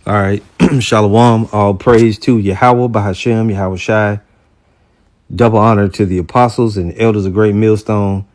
All right. Shalom. All praise to Yahweh, Bahashem, Yahweh Shai. Double honor to the apostles and elders of Great Millstone.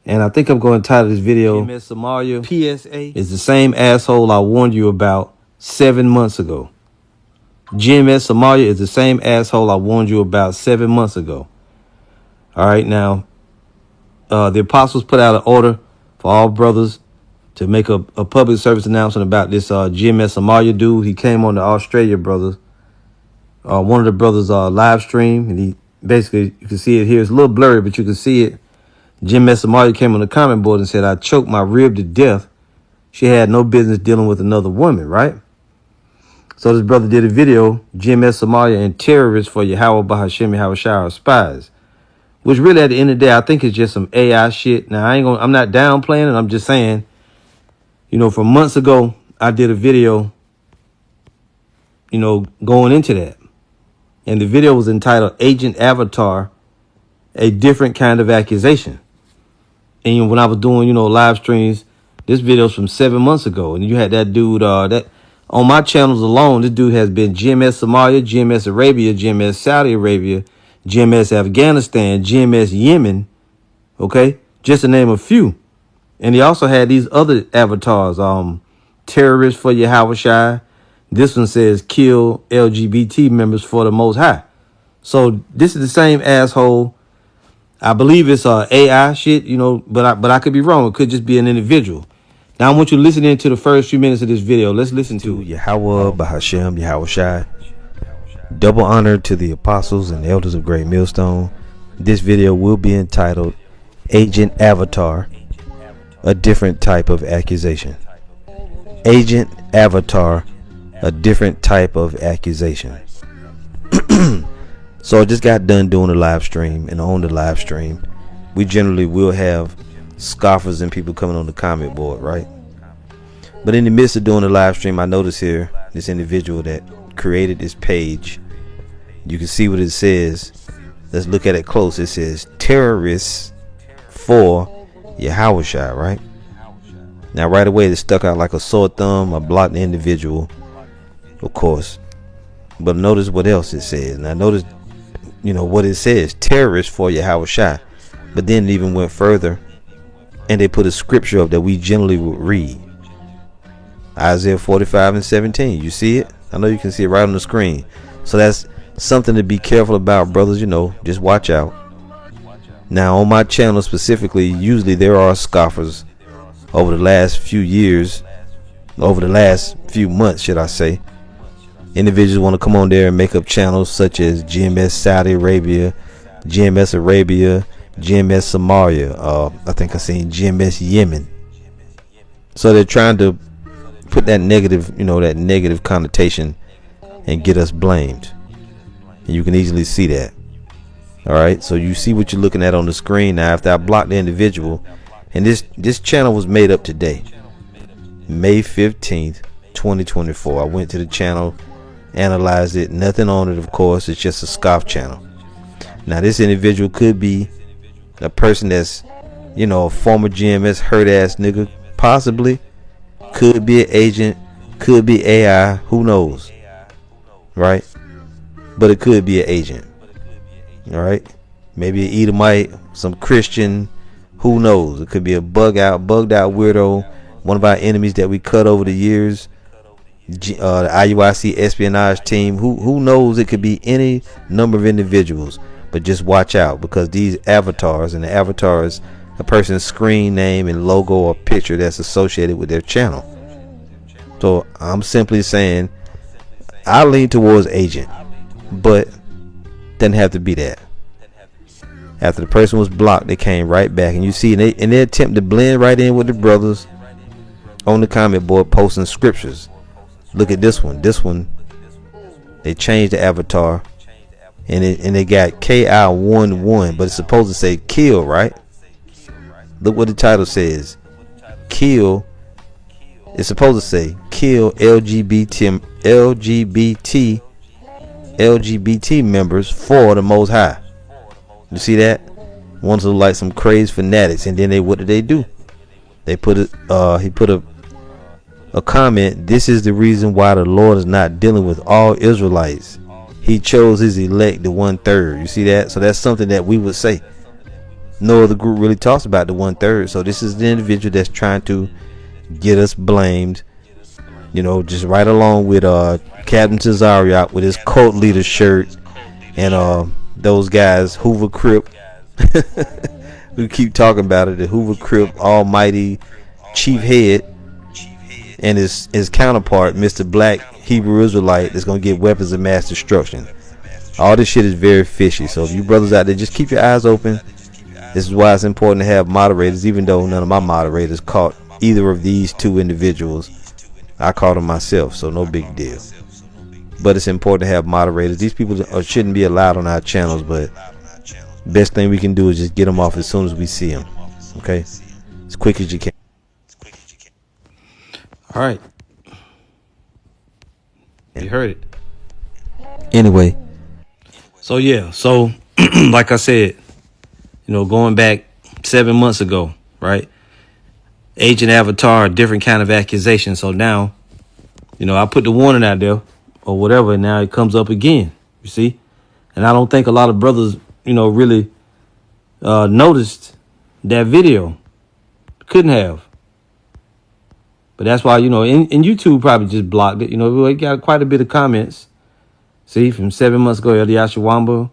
And I think I'm going to title this video, GMS Somalia PSA is the same asshole I warned you about 7 months ago. GMS Somalia is the same asshole I warned you about 7 months ago. All right. Now, the apostles put out an order for all brothers to make a public service announcement about this GMS Somalia dude. He came on the Australia brothers. One of the brothers live stream, and he basically, you can see it here. It's a little blurry, but you can see it. GMS Somalia came on the comment board and said, "I choked my rib to death. She had no business dealing with another woman," right? So this brother did a video, GMS Somalia and terrorists for Yahweh, Bahashem, Yahweh Shai are spies. Which really, at the end of the day, I think it's just some AI shit. Now, I'm not downplaying it. I'm just saying, from months ago, I did a video, going into that. And the video was entitled Agent Avatar, a different kind of accusation. And when I was doing, live streams, this video's from 7 months ago. And you had that dude, that on my channels alone, this dude has been GMS Somalia, GMS Arabia, GMS Saudi Arabia, GMS Afghanistan, GMS Yemen. Okay. Just to name a few. And he also had these other avatars, terrorists for Yahweh Shai. This one says kill LGBT members for the Most High. So this is the same asshole. I believe it's AI shit, but I could be wrong. It could just be an individual. Now I want you to listen into the first few minutes of this video. Let's listen to Yahweh, Bahashem, Yahweh Shai. Double honor to the apostles and elders of Great Millstone. This video will be entitled Agent Avatar, a different type of accusation. Agent Avatar, a different type of accusation. So I just got done doing a live stream, and on the live stream, we generally will have scoffers and people coming on the comment board, right? But in the midst of doing the live stream, I noticed here this individual that created this page. You can see what it says. Let's look at it close. It says terrorists for Yahweh Shai, right? Now right away it stuck out like a sore thumb. I blocked the individual, of course. But notice what else it says. Now notice, what it says, terrorists for Yahweh Shai. But then it even went further, and they put a scripture up that we generally would read. Isaiah 45:17. You see it? I know you can see it right on the screen. So that's something to be careful about, brothers. Just watch out. Now on my channel specifically, usually there are scoffers over the last few years, over the last few months, should I say. Individuals want to come on there and make up channels such as GMS Saudi Arabia, GMS Arabia, GMS Somalia. I think I seen GMS Yemen. So they're trying to put that negative connotation and get us blamed. And you can easily see that. All right. So you see what you're looking at on the screen now. After I blocked the individual, and this channel was made up today, May 15th, 2024. I went to the channel, analyzed it, nothing on it, of course. It's just a scoff channel. Now this individual could be a person that's a former GMS hurt ass nigga, possibly. Could be an agent, could be AI, who knows, right? But it could be an agent. All right, maybe an Edomite, some Christian, who knows? It could be a bugged out weirdo, one of our enemies that we cut over the years. The IUIC espionage team, who knows? It could be any number of individuals, but just watch out, because these avatars, and the avatar is a person's screen name and logo or picture that's associated with their channel. So I'm simply saying I lean towards agent, but doesn't have to be that. After the person was blocked, they came right back, and you see, and they attempt to blend right in with the brothers on the comment board posting scriptures. Look at this one. They changed the avatar, and they got KI11, but it's supposed to say kill, right? Look what the title says. Kill. It's supposed to say kill LGBT members for the Most High. You see that? Ones look like some crazy fanatics, and then what did they do? They put it. He put a a comment. This is the reason why the Lord is not dealing with all Israelites. He chose his elect, the 1/3. You see that? So that's something that we would say. No other group really talks about the 1/3. So this is the individual that's trying to get us blamed. You know, just right along with Captain Tazariot with his cult leader shirt and those guys, Hoover Crip. We keep talking about it. The Hoover Crip Almighty Chief Head and his counterpart, Mr. Black Hebrew Israelite, that's gonna get weapons of mass destruction. All this shit is very fishy. So if you brothers out there, just keep your eyes open. This is why it's important to have moderators, even though none of my moderators caught either of these two individuals. I caught them myself, so no big deal. But it's important to have moderators. These people shouldn't be allowed on our channels, but best thing we can do is just get them off as soon as we see them. Okay? As quick as you can. All right. You heard it. Anyway. So, yeah. So, like I said, you know, going back 7 months ago, right? Agent Avatar, different kind of accusation. So now, you know, I put the warning out there or whatever, and now it comes up again, you see? And I don't think a lot of brothers, you know, really noticed that video. Couldn't have. But that's why, you know, and YouTube probably just blocked it. You know, we got quite a bit of comments. See, from 7 months ago, Eliasha Wamba,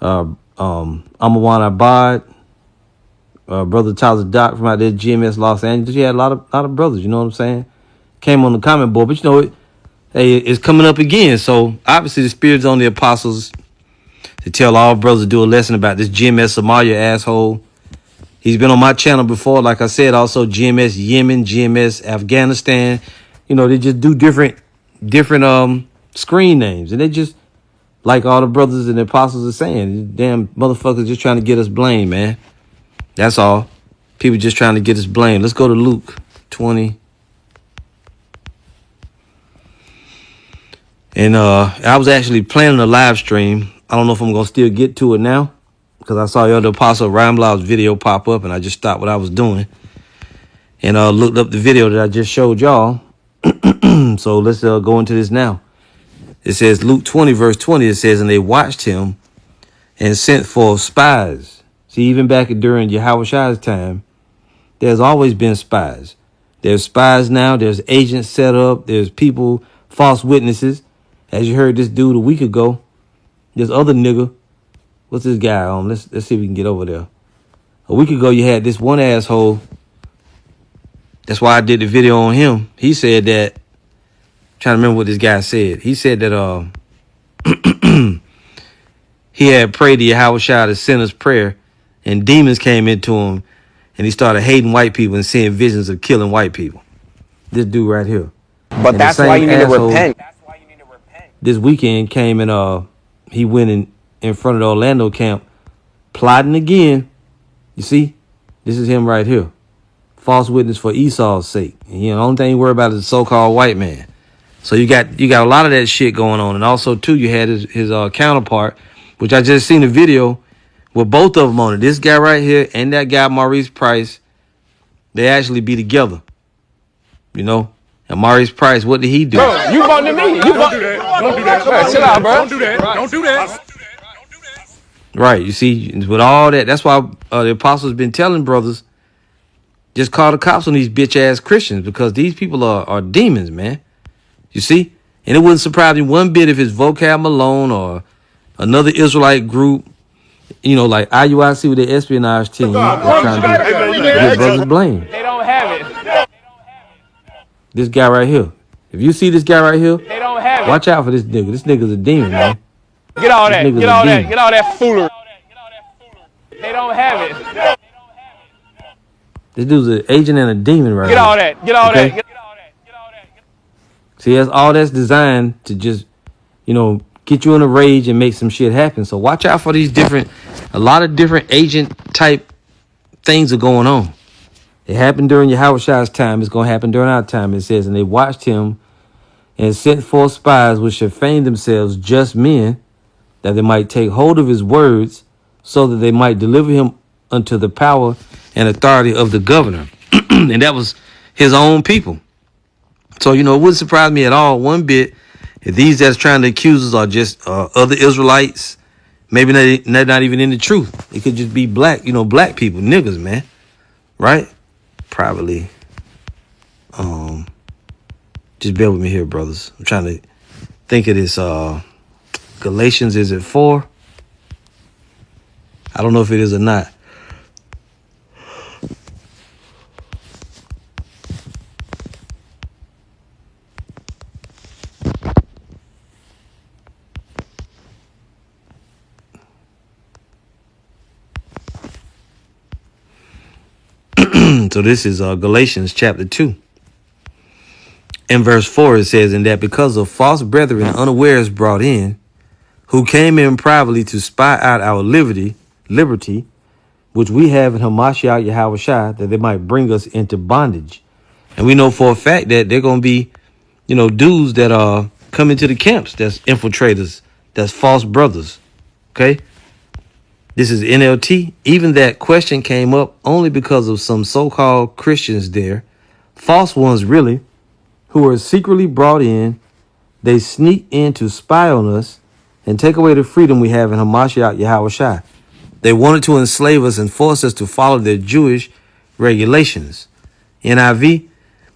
Amawan Abad, Brother Tyler Doc from out there, GMS Los Angeles. You had a lot of brothers, you know what I'm saying? Came on the comment board, but you know, it's coming up again. So obviously the Spirit's on the apostles to tell all brothers to do a lesson about this GMS Somalia asshole. He's been on my channel before, like I said, also GMS Yemen, GMS Afghanistan. You know, they just do different screen names. And they just, like all the brothers and the apostles are saying, damn motherfuckers just trying to get us blamed, man. That's all. People just trying to get us blamed. Let's go to Luke 20. And I was actually planning a live stream. I don't know if I'm going to still get to it now, because I saw your other Apostle Ramblow's video pop up, and I just stopped what I was doing and looked up the video that I just showed y'all. So let's go into this now. It says Luke 20, verse 20. It says, and they watched him and sent for spies. See, even back during Yahweh's time, there's always been spies. There's spies now. There's agents set up. There's people, false witnesses. As you heard this dude a week ago, this other nigga, what's this guy on? Let's see if we can get over there. A week ago, you had this one asshole. That's why I did the video on him. He said that, I'm trying to remember what this guy said. He said that he had prayed to Yahweh Shai the sinner's prayer, and demons came into him, and he started hating white people and seeing visions of killing white people. This dude right here. But and that's why you need to repent. This weekend came and he went in front of the Orlando camp, plotting again. You see, this is him right here. False witness for Esau's sake. And, you know, the only thing you worry about is the so-called white man. So you got a lot of that shit going on. And also, too, you had his counterpart, which I just seen a video with both of them on it. This guy right here and that guy, Maurice Price, they actually be together. You know? And Maurice Price, what did he do? Bro, you voting me. You don't do that. Don't do that. Bro, chill out, bro. Don't do that. Don't do that. Right. You see, with all that, that's why the apostles been telling brothers, just call the cops on these bitch-ass Christians, because these people are demons, man. You see? And it wouldn't surprise me one bit if it's Vocab Malone or another Israelite group, you know, like IUIC with their espionage team, trying to get brothers blamed. They don't have it. This guy right here. If you see this guy right here, They don't have it. watch out for this nigga. This nigga's a demon, man. Get all that. This nigga's Get a all that. demon. Get all that foolery. They don't have it. This dude's an agent and a demon right Get here. all that. Get all Okay? that. Get all that. See, that's designed to just, you know, get you in a rage and make some shit happen. So watch out for these a lot of different agent type things are going on. It happened during Yahweh's time. It's going to happen during our time. It says, and they watched him and sent forth spies which should feign themselves just men, that they might take hold of his words, so that they might deliver him unto the power and authority of the governor. And that was his own people. So, it wouldn't surprise me at all one bit if these that's trying to accuse us are just other Israelites. Maybe they're not even in the truth. It could just be black, black people, niggas, man. Right? Probably. Just bear with me here, brothers. I'm trying to think of this. Galatians, is it 4? I don't know if it is or not. So this is Galatians chapter 2. In verse 4, it says, "And that because of false brethren unawares brought in, who came in privately to spy out our liberty, which we have in Hamashiach Yahushua, that they might bring us into bondage." And we know for a fact that they're going to be, dudes that are coming to the camps, that's infiltrators, that's false brothers. Okay? This is NLT. Even that question came up only because of some so-called Christians there, false ones really, who were secretly brought in. They sneak in to spy on us and take away the freedom we have in Hamashiach Yahushua. They wanted to enslave us and force us to follow their Jewish regulations. NIV,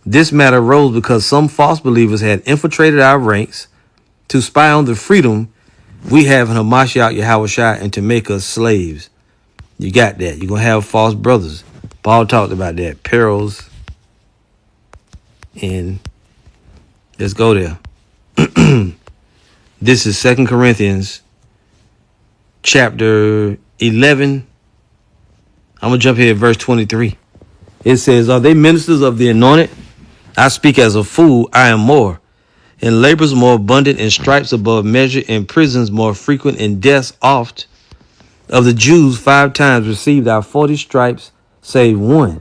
this matter arose because some false believers had infiltrated our ranks to spy on the freedom we have in Hamashiach Yahushua and to make us slaves. You got that. You're going to have false brothers. Paul talked about that. Perils. And let's go there. This is 2 Corinthians chapter 11. I'm going to jump here at verse 23. It says, "Are they ministers of the anointed? I speak as a fool. I am more. In labors more abundant, in stripes above measure, in prisons more frequent, in deaths oft. Of the Jews 5 times received I 40 stripes, save one.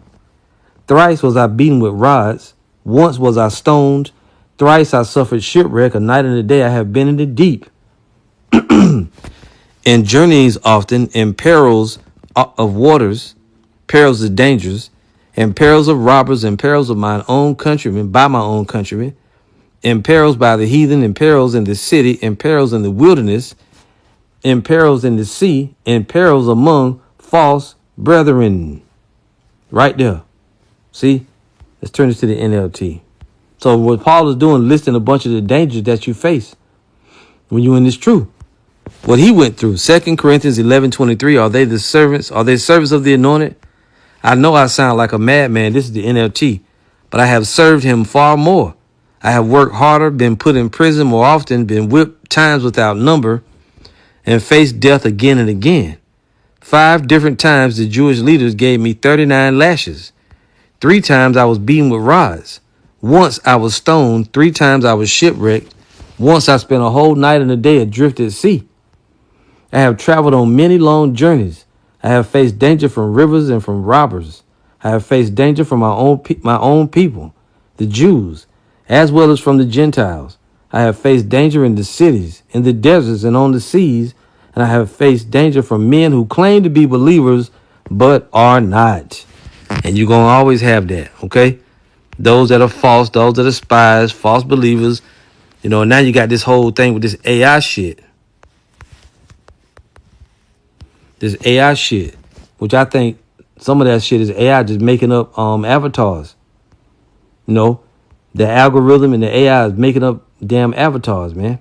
Thrice was I beaten with rods. Once was I stoned. Thrice I suffered shipwreck. A night and a day I have been in the deep. In journeys often, in perils of waters, perils of dangers, in perils of robbers, in perils of mine own countrymen, by my own countrymen, in perils by the heathen, in perils in the city, in perils in the wilderness, in perils in the sea, in perils among false brethren." Right there. See? Let's turn this to the NLT. So what Paul is doing, listing a bunch of the dangers that you face when you're in this truth. What he went through. 2 Corinthians 11:23. Are they servants of the anointed? I know I sound like a madman. This is the NLT. But I have served him far more. I have worked harder, been put in prison more often, been whipped times without number, and faced death again and again. 5 different times the Jewish leaders gave me 39 lashes. 3 times I was beaten with rods. Once I was stoned. 3 times I was shipwrecked. Once I spent a whole night and a day adrift at sea. I have traveled on many long journeys. I have faced danger from rivers and from robbers. I have faced danger from my own people, the Jews, as well as from the Gentiles. I have faced danger in the cities, in the deserts, and on the seas, and I have faced danger from men who claim to be believers but are not. And you're going to always have that, okay? Those that are false, those that are spies, false believers. Now you got this whole thing with this AI shit. This AI shit, which I think some of that shit is AI just making up avatars. The algorithm and the AI is making up damn avatars, man.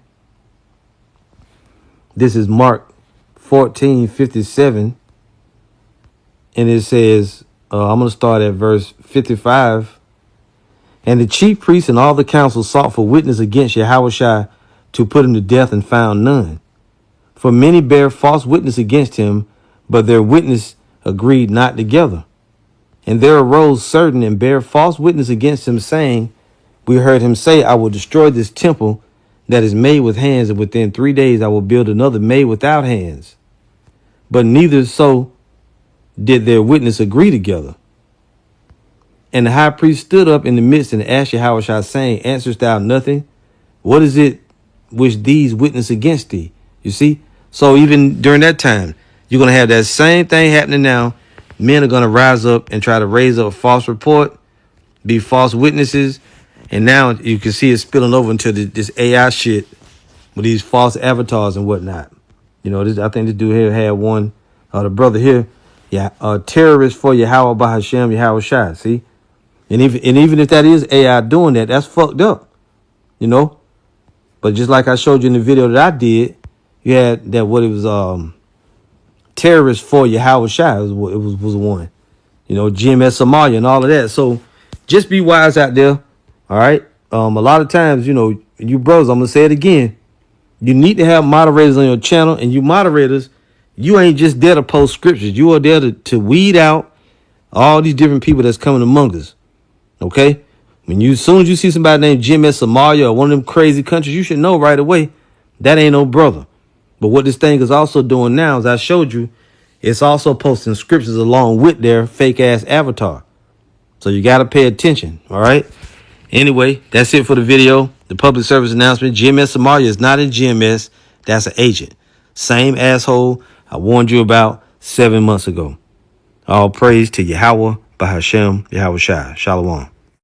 This is Mark 14:57. And it says, I'm going to start at verse 55. "And the chief priests and all the council sought for witness against Yahushua to put him to death and found none. For many bare false witness against him, but their witness agreed not together. And there arose certain and bare false witness against him, saying, We heard him say, I will destroy this temple that is made with hands, and within 3 days I will build another made without hands. But neither so did their witness agree together. And the high priest stood up in the midst and asked Yahushua, saying, Answerest thou nothing? What is it which these witness against thee?" You see? So even during that time, you're going to have that same thing happening now. Men are going to rise up and try to raise up a false report, be false witnesses, And now you can see it spilling over into this AI shit with these false avatars and whatnot. You know, I think this dude here had one, the brother here, yeah, terrorist for Yahweh by Hashem, Yahweh Shai. See, and even if that is AI doing that, that's fucked up. You know, but just like I showed you in the video that I did, you had that what it was terrorist for Yahweh Shai. It was one. You know, GMS Somalia and all of that. So just be wise out there. All right. A lot of times, you know, you brothers, I'm gonna say it again. You need to have moderators on your channel, and you moderators, you ain't just there to post scriptures. You are there to weed out all these different people that's coming among us. Okay? As soon as you see somebody named GMS Somalia or one of them crazy countries, you should know right away that ain't no brother. But what this thing is also doing now, as I showed you, it's also posting scriptures along with their fake ass avatar. So you got to pay attention. All right? Anyway, that's it for the video. The public service announcement. GMS Somalia is not in GMS. That's an agent. Same asshole I warned you about 7 months ago. All praise to Yahweh, by Hashem, Yahweh Shai. Shalom.